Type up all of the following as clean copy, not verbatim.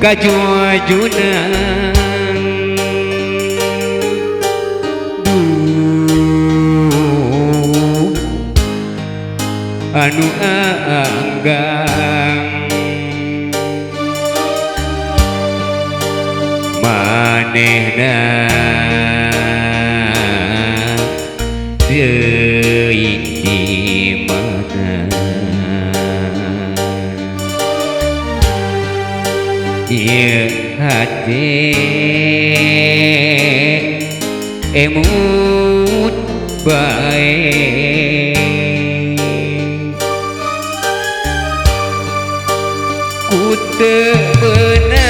kajujunan anu anggang manehna teuing di mana ieu hate emut bae ku teu beunang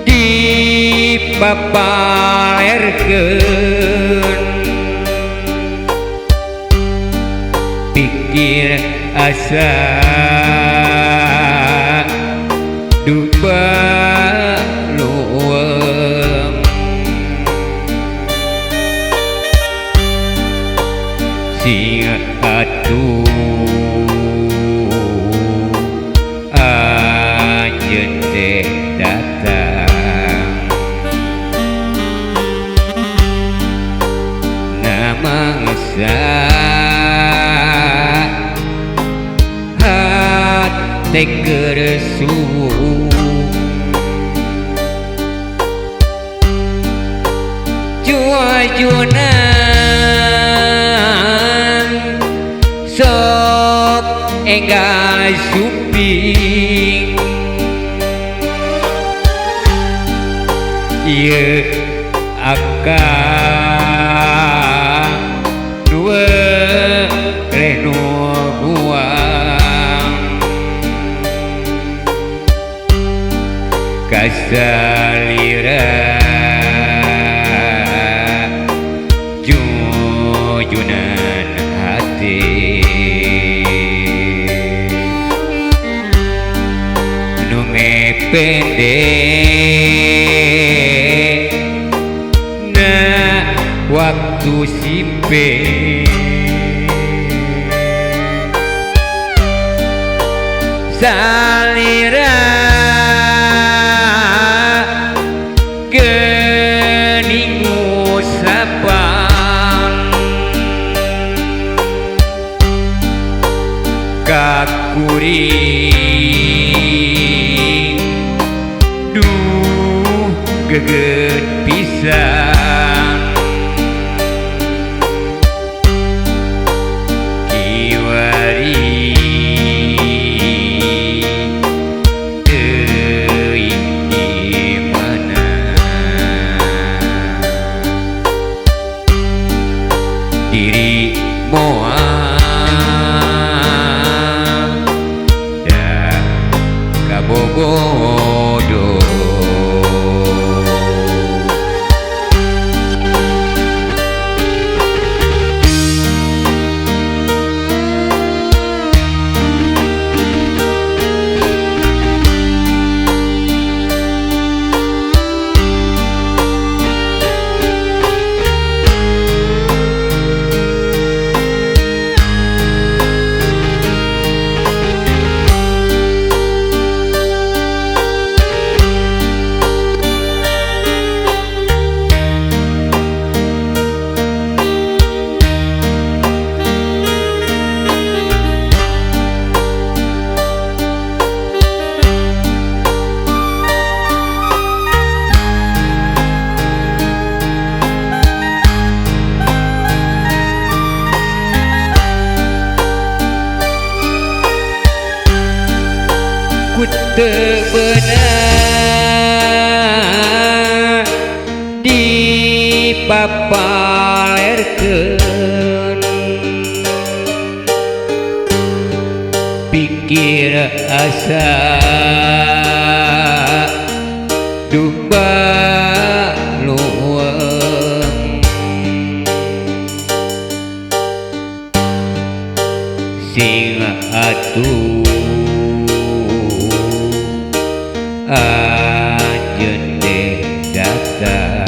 dipapalerkeun pikir asa duba luwem sing atuh anjeun teh datang namangsa hate keresuh juajunan sok enggal suping ieu akang dua reno buang kasalira jujunan hati nu pendek na waktu simpe salira geuning ngusapan kakuring duh geget pisan kiwari teuing di mana diri moal da kabogodo ku teu beunang dipapalerkeun pikir asa duba luwem sing atuh anjeun teh datang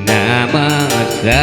namangsa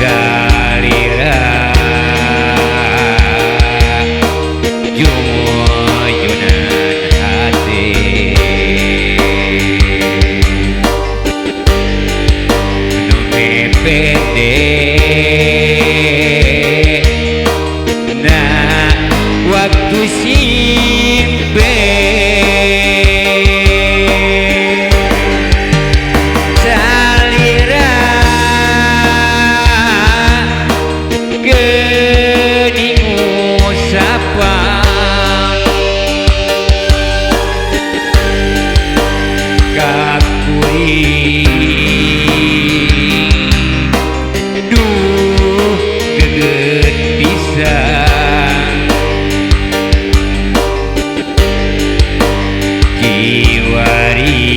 kasalira jumujunan hati nu mepende na waktu simpe salira geningu sapa kakuri duh geget pisan kiwari